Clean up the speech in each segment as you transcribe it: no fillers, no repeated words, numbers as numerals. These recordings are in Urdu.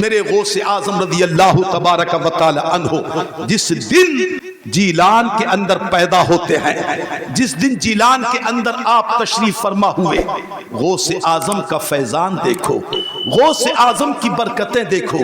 میرے غوث اعظم رضی اللہ تبارک و تعالی عنہ جس دن جیلان کے اندر پیدا ہوتے ہیں، جس دن جیلان کے اندر آپ تشریف فرما ہوئے، غوث اعظم کا فیضان دیکھو، غوث اعظم کی برکتیں دیکھو۔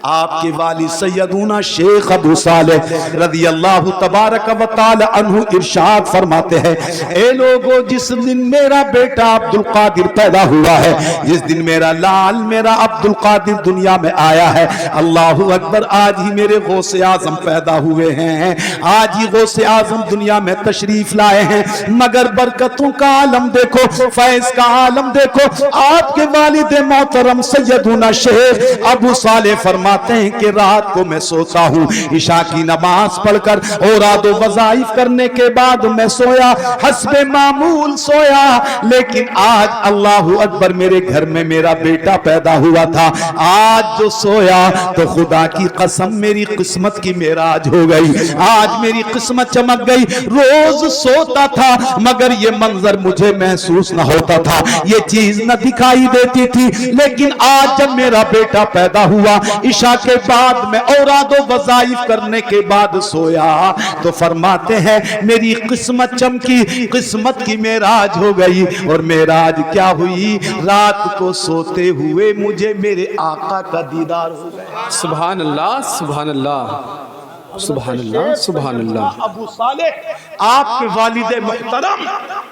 آپ کے والد سیدنا شیخ ابو صالح رضی اللہ تبارک و تعالی عنہ ارشاد فرماتے ہیں، اے لوگو جس دن میرا بیٹا عبد القادر پیدا ہوا ہے، جس دن میرا لال میرا عبد القادر دنیا میں آیا ہے، اللہ اکبر، آج ہی میرے غوث اعظم پیدا ہوئے ہیں، آج ہی غوث اعظم دنیا میں تشریف لائے ہیں، مگر برکتوں کا عالم دیکھو، فیض کا عالم دیکھو۔ آپ کے والد محترم سیدنا شیخ ابو صالح فرماتے ہیں کہ رات کو میں سوتا ہوں، عشاء کی نماز پڑھ کر اوراد و وظائف کرنے کے بعد میں سویا، حسب معمول سویا، لیکن آج اللہ اکبر میرے گھر میں میرا بیٹا پیدا ہوا تھا، آج جو سویا تو خدا کی قسم میری قسمت کی معراج ہو گئی، آج میری قسمت چمک گئی۔ روز سوتا تھا مگر یہ منظر مجھے محسوس نہ ہوتا تھا، یہ چیز نہ دکھائی دیتی تھی، لیکن آج جب میرا بیٹا پیدا ہوا، عشاء کے بعد میں اوراد و وظائف کرنے کے بعد سویا تو فرماتے ہیں میری قسمت چمکی، قسمت کی معراج ہو گئی۔ اور معراج کیا ہوئی؟ رات کو سوتے ہوئے مجھے میرے آقا کا دیدار ہو گیا۔ سبحان اللہ، سبحان اللہ، سبحان اللہ، سبحان اللہ۔ ابو صالح آپ کے والد محترم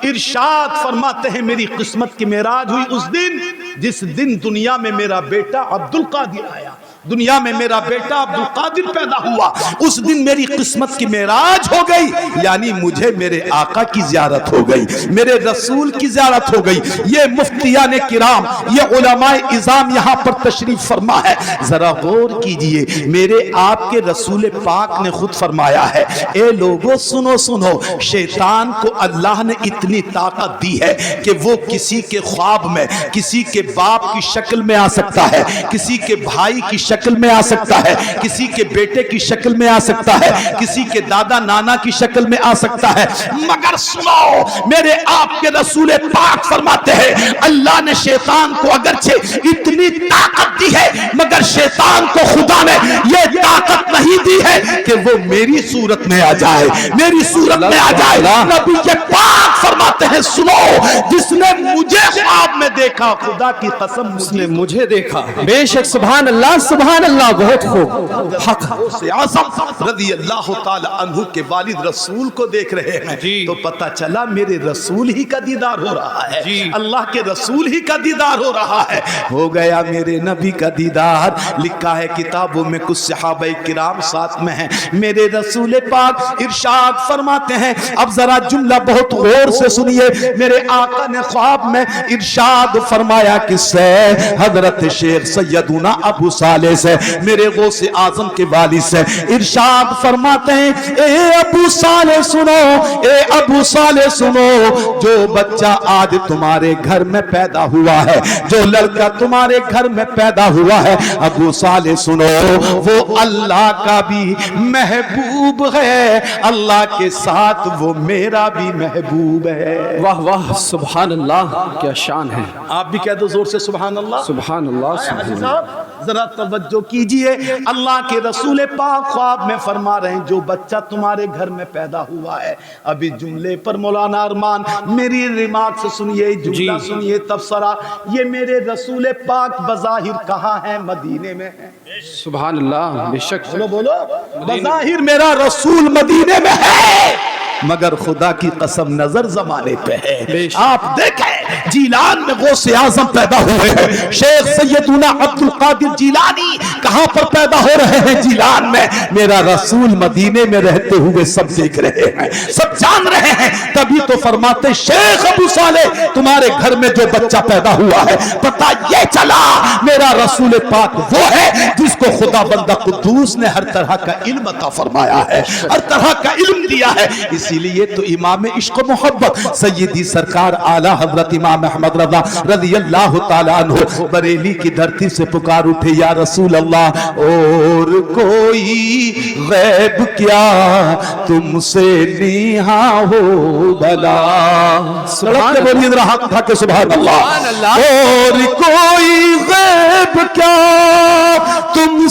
ارشاد فرماتے ہیں میری قسمت کی معراج ہوئی اس دن جس دن دنیا میں میرا بیٹا عبد القادر آیا، دنیا میں میرا بیٹا عبد القادر پیدا ہوا، اس دن میری قسمت کی معراج ہو گئی، یعنی مجھے میرے آقا کی زیارت ہو گئی، میرے رسول کی زیارت ہو گئی۔ یہ مفتیان کرام، یہ علماء اعظام یہاں پر تشریف فرما ہے، ذرا غور کیجئے، میرے آپ کے رسول پاک نے خود فرمایا ہے، اے لوگو سنو سنو، شیطان کو اللہ نے اتنی طاقت دی ہے کہ وہ کسی کے خواب میں کسی کے باپ کی شکل میں آ سکتا ہے، کسی کے بھائی کی شکل میں آ سکتا ہے، کسی کے بیٹے کی شکل میں آ سکتا ہے، کسی کے دادا نانا کی شکل میں آ سکتا ہے، مگر سنو، میرے آپ کے رسول پاک فرماتے ہیں اللہ نے شیطان کو اگرچہ اتنی طاقت دی ہے مگر شیطان کو خدا نے یہ طاقت نہیں دی ہے کہ وہ میری صورت میں آ جائے، میری صورت میں آ جائے۔ نبی پاک فرماتے ہیں سنو، جس نے مجھے خواب میں دیکھا، خدا کی قسم اس نے مجھے دیکھا۔ بے شک، سبحان اللہ، سبحان اللہ، بہت خوب، حق۔ غوث اعظم رضی اللہ تعالی عنہ کے والد رسول کو دیکھ رہے ہیں تو پتہ چلا میرے رسول ہی کا دیدار ہو رہا ہے، اللہ کے رسول ہی کا دیدار ہو رہا ہے۔ ہو گیا میرے نبی کا دیدار، لکھا ہے کتابوں میں، کچھ صحابہ کرام ساتھ میں ہیں، میرے رسول پاک ارشاد فرماتے ہیں، اب ذرا جملہ بہت غور سے سنیے، میرے آقا نے خواب میں ارشاد فرمایا کس سے؟ حضرت شیخ سیدنا ابو صالح سے، میرے غوث اعظم کے والد سے۔ ارشاد فرماتے ہیں اے ابو صالح سنو، اے ابو صالح سنو، جو بچہ آج تمہارے گھر میں پیدا ہوا ہے، جو لڑکا تمہارے گھر میں پیدا ہوا ہے، ابو صالح سنو، وہ اللہ کا بھی محبوب ہے، اللہ کے ساتھ وہ میرا بھی محبوب ہے۔ واہ واہ، سبحان اللہ، کیا شان ہے۔ آپ بھی کہہ دو زور سے سبحان اللہ، سبحان اللہ، سبحان اللہ۔ صاحب ذرا توجہ کیجئے، اللہ کے رسول پاک خواب میں فرما رہے ہیں جو بچہ تمہارے گھر میں پیدا ہوا ہے۔ ابھی جملے پر مولانا ارمان میری ریمارک سے سنیے، جملہ سنیے، تبصرہ، یہ میرے رسول پاک بظاہر کہاں ہیں؟ مدینے میں ہیں۔ سبحان اللہ، بے شک، بولو بولو، بظاہر میرا رسول مدینے میں ہے مگر خدا کی قسم نظر زمانے پہ ہے۔ آپ دیکھیں جیلان میں غوث اعظم پیدا ہوئے ہیں، شیخ سیدنا عبد القادر جیلانی کہاں پر پیدا ہو رہے ہیں؟ جیلان میں۔ میرا رسول مدینے میں رہتے ہوئے سب دیکھ رہے ہیں، سب جان رہے ہیں، تبھی تو فرماتے شیخ ابو صالح تمہارے گھر میں جو بچہ پیدا ہوا ہے، پتہ یہ چلا میرا رسول پاک وہ ہے جس کو خدا بندہ قدوس نے ہر طرح کا علم عطا فرمایا ہے، ہر طرح کا علم دیا ہے۔ اسی لیے تو امام عشق و محبت سیدی سرکار اعلی حضرت امام احمد رضا رضی اللہ تعالی عنہ بریلی کی دھرتی سے پکار اٹھے، یا رسول اللہ اور کوئی غیب کیا تم سے نیہا ہو بلا۔ سڑک بولیے ذرا حق تھا کہ سبحان اللہ۔ اور کوئی غیب کیا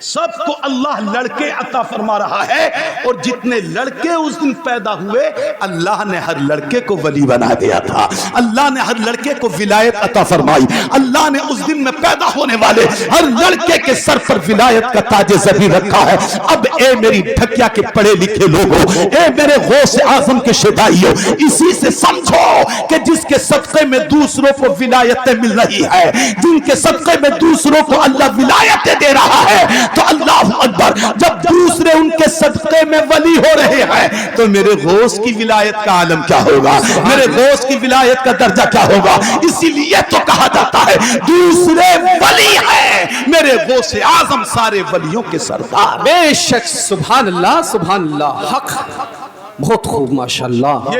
سب کو اللہ لڑکے عطا فرما رہا ہے، اور جتنے لڑکے اس دن پیدا ہوئے اللہ نے ہر لڑکے کو ولی بنا دیا تھا، اللہ نے ہر لڑکے کو ولایت عطا فرمائی، اللہ نے اس دن میں پیدا ہونے والے ہر لڑکے کے سر پر ولایت کا تاج زبی رکھا ہے۔ اب اے میری ڈھکیا کے پڑھے لکھے لوگوں، اے میرے غوث اعظم کے شدائیوں، اسی سے سمجھو کہ جس کے صدقے میں دوسروں کو ولایتیں مل رہی ہے، جن کے صدقے میں دوسروں کو اللہ ولایتیں دے رہا ہے، تو اللہ اکبر، جب دوسرے ان کے صدقے میں ولی ہو رہے ہیں تو میرے غوث کی ولایت کا عالم کیا ہوگا، میرے غوث کی ولایت کا درجہ کیا ہوگا۔ اسی لیے تو کہا جاتا ہے دوسرے ولی ہیں، میرے غوث اعظم سارے ولیوں کے سردار۔ بے شک، سبحان اللہ، سبحان اللہ، حق، بہت خوب، ماشاءاللہ۔